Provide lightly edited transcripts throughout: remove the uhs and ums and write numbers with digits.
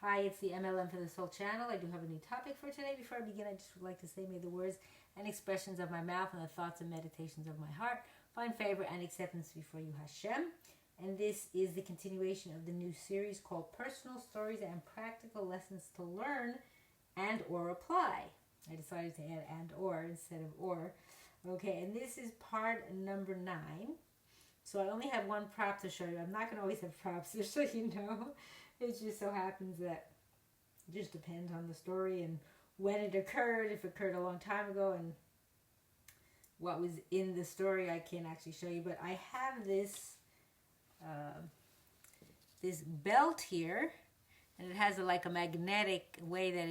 Hi, it's the MLM for the Soul channel. I do have a new topic for today. Before I begin, I just would like to say, may the words and expressions of my mouth and the thoughts and meditations of my heart find favor and acceptance before you, Hashem. And this is the continuation of the new series called Personal Stories and Practical Lessons to Learn and or Apply. I decided to add and or instead of or. Okay, and this is part number 9. So I only have one prop to show you. I'm not going to always have props, just so you know. It just so happens that it just depends on the story and when it occurred. If it occurred a long time ago and what was in the story, I can't actually show you. But I have this this belt here, and it has like a magnetic way that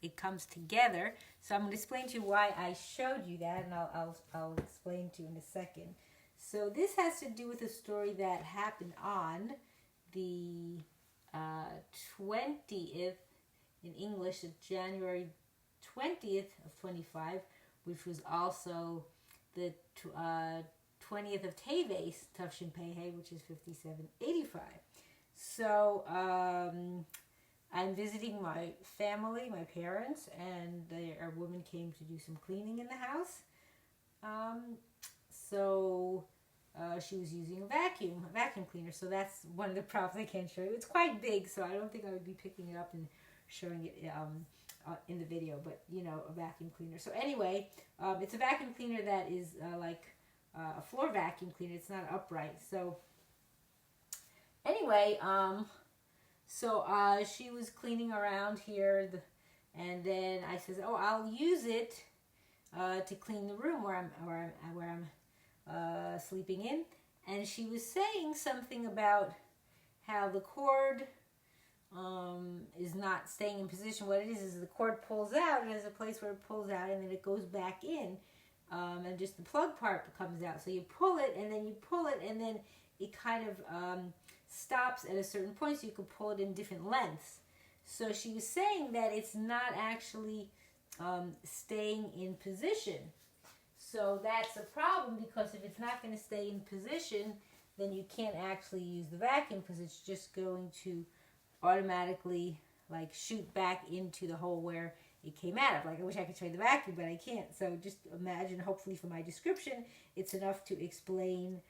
it comes together. So I'm going to explain to you why I showed you that, and I'll explain to you in a second. So this has to do with a story that happened on the 20th, in English, January 20th of 25, which was also the 20th of Teves, Tavshin Pei, which is 5785. So I'm visiting my family, my parents, and our woman came to do some cleaning in the house. She was using a vacuum cleaner. So that's one of the props I can show you. It's quite big, so I don't think I would be picking it up and showing it in the video, but you know, a vacuum cleaner. So anyway, it's a vacuum cleaner that is like a floor vacuum cleaner. It's not upright. So anyway, she was cleaning around here, and then I says, "Oh, I'll use it to clean the room where I'm sleeping in." And she was saying something about how the cord is not staying in position. What it is the cord pulls out, and there's a place where it pulls out, and then it goes back in, and just the plug part comes out. So you pull it, and then you pull it, and then it kind of stops at a certain point, so you can pull it in different lengths. So she was saying that it's not actually staying in position. So that's a problem, because if it's not going to stay in position, then you can't actually use the vacuum, because it's just going to automatically like shoot back into the hole where it came out of. Like, I wish I could show you the vacuum, but I can't. So just imagine, hopefully for my description, it's enough to explain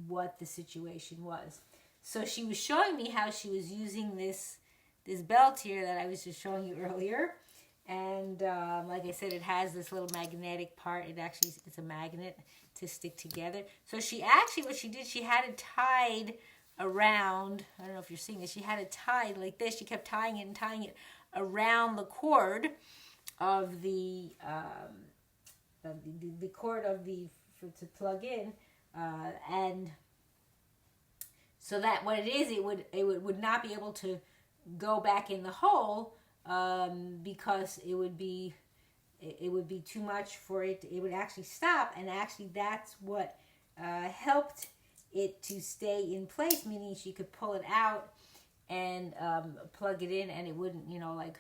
what the situation was. So she was showing me how she was using this belt here that I was just showing you earlier. And like I said, it has this little magnetic part. It's a magnet to stick together. So what she did, she had it tied around, I don't know if you're seeing this, she had it tied like this. She kept tying it around the cord of the cord to plug in, and so that what it is, it would not be able to go back in the hole, because it would be too much for it. It would actually stop, and actually that's what helped it to stay in place, meaning she could pull it out and plug it in, and it wouldn't, like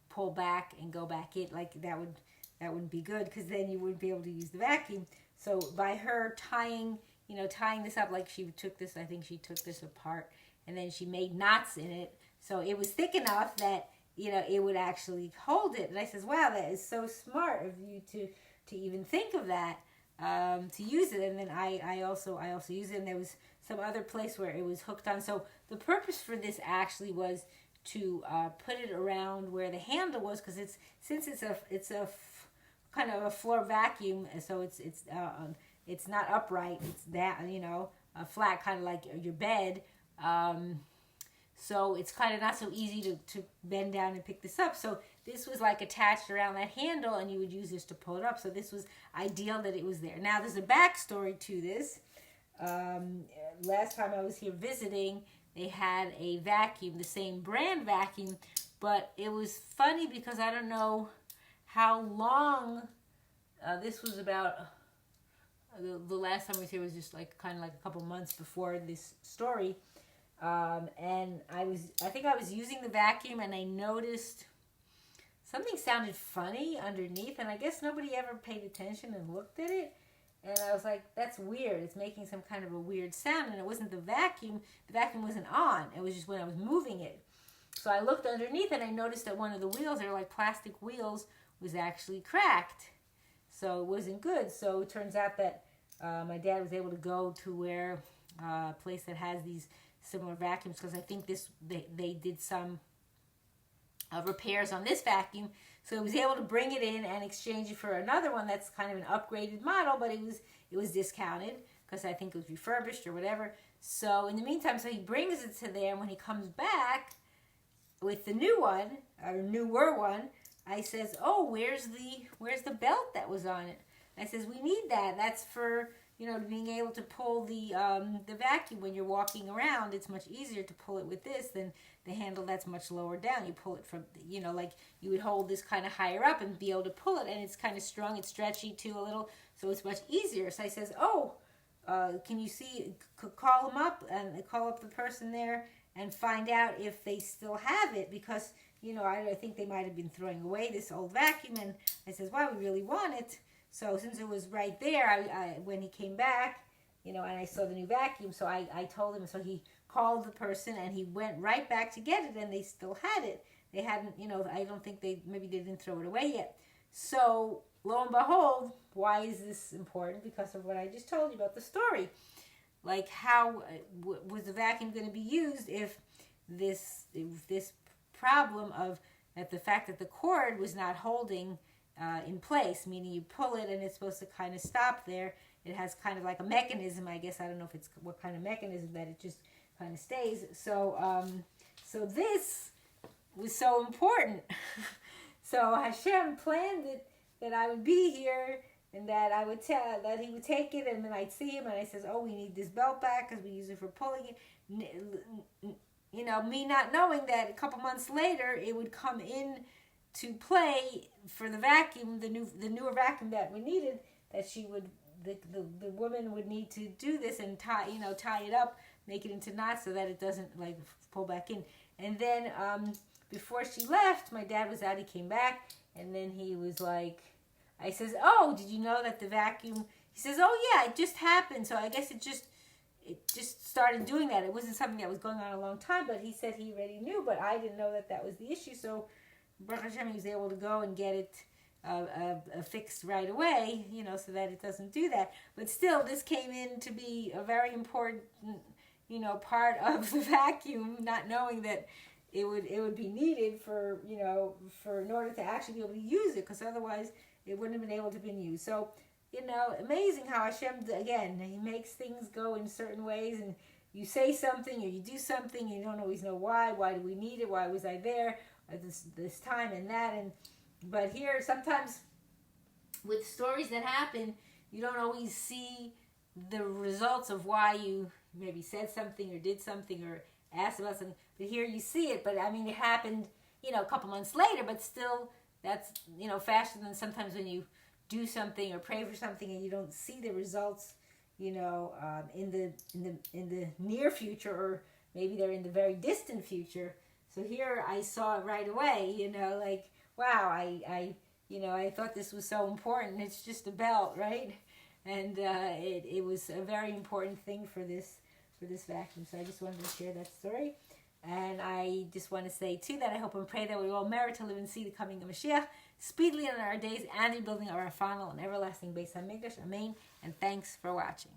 pull back and go back in. Like that wouldn't be good, because then you wouldn't be able to use the vacuum. So by her tying this up, like she took this apart, and then she made knots in it, so it was thick enough that it would actually hold it. And I says, wow, that is so smart of you to even think of that, to use it. And then I also use it, and there was some other place where it was hooked on. So the purpose for this actually was to put it around where the handle was, because since it's a kind of a floor vacuum, so it's not upright. It's that, a flat, kind of like your bed. So it's kind of not so easy to bend down and pick this up. So this was like attached around that handle, and you would use this to pull it up. So this was ideal that it was there. Now there's a backstory to this. Last time I was here visiting, they had a vacuum, the same brand vacuum, but it was funny because I don't know how long, this was about, the last time I was here was just kind of like a couple months before this story. And I think I was using the vacuum, and I noticed something sounded funny underneath, and I guess nobody ever paid attention and looked at it. And I was like, that's weird. It's making some kind of a weird sound, and it wasn't the vacuum. The vacuum wasn't on. It was just when I was moving it. So I looked underneath and I noticed that one of the wheels, they're like plastic wheels, was actually cracked. So it wasn't good. So it turns out that my dad was able to go to where a place that has these similar vacuums, because I think they did some repairs on this vacuum. So he was able to bring it in and exchange it for another one that's kind of an upgraded model, but it was discounted because I think it was refurbished or whatever. So in the meantime, so he brings it to there, and when he comes back with the new one, or newer one, I says, oh, where's the belt that was on it? I says, we need that. That's for, being able to pull the vacuum when you're walking around. It's much easier to pull it with this than the handle that's much lower down. You pull it from, like you would hold this kind of higher up and be able to pull it, and it's kind of strong. It's stretchy too a little, so it's much easier. So I says, oh, can you call them up and call up the person there and find out if they still have it, because I think they might have been throwing away this old vacuum. And I says, well, we really want it. So since it was right there, I when he came back, and I saw the new vacuum, so I told him. So he called the person and he went right back to get it, and they still had it. They hadn't, I don't think maybe they didn't throw it away yet. So lo and behold, why is this important? Because of what I just told you about the story. Like, how was the vacuum going to be used if this problem of that the fact that the cord was not holding in place, meaning you pull it and it's supposed to kind of stop there. It has kind of like a mechanism, I guess. I don't know if it's what kind of mechanism, that it just kind of stays. So so this was so important. So Hashem planned it that I would be here, and that I would that he would take it, and then I'd see him, and I says, oh, we need this belt back because we use it for pulling it. Me not knowing that a couple months later it would come in to play for the vacuum, the newer vacuum that we needed, that the woman would need to do this and tie it up, make it into knots so that it doesn't like pull back in. And then before she left, my dad was out, he came back, and then he was like, I says, oh, did you know that the vacuum, he says, oh yeah, it just happened. So I guess it just started doing that. It wasn't something that was going on a long time, but he said he already knew, but I didn't know that was the issue. So Baruch Hashem, he was able to go and get it fixed right away, so that it doesn't do that. But still, this came in to be a very important, part of the vacuum, not knowing that it would be needed for in order to actually be able to use it, because otherwise it wouldn't have been able to be used. So, amazing how Hashem, again, he makes things go in certain ways, and you say something or you do something, you don't always know why. Why do we need it? Why was I there at this time and that? But here, sometimes with stories that happen, you don't always see the results of why you maybe said something or did something or asked about something. But here you see it. But it happened, a couple months later, but still, that's, faster than sometimes when you do something or pray for something and you don't see the results, in the near future, or maybe they're in the very distant future. So here I saw it right away, like, wow, I thought this was so important. It's just a belt, right? And it was a very important thing for this vacuum. So I just wanted to share that story. And I just want to say, too, that I hope and pray that we all merit to live and see the coming of Mashiach speedily in our days, and rebuilding our final and everlasting Beis HaMikdash. Amen. And thanks for watching.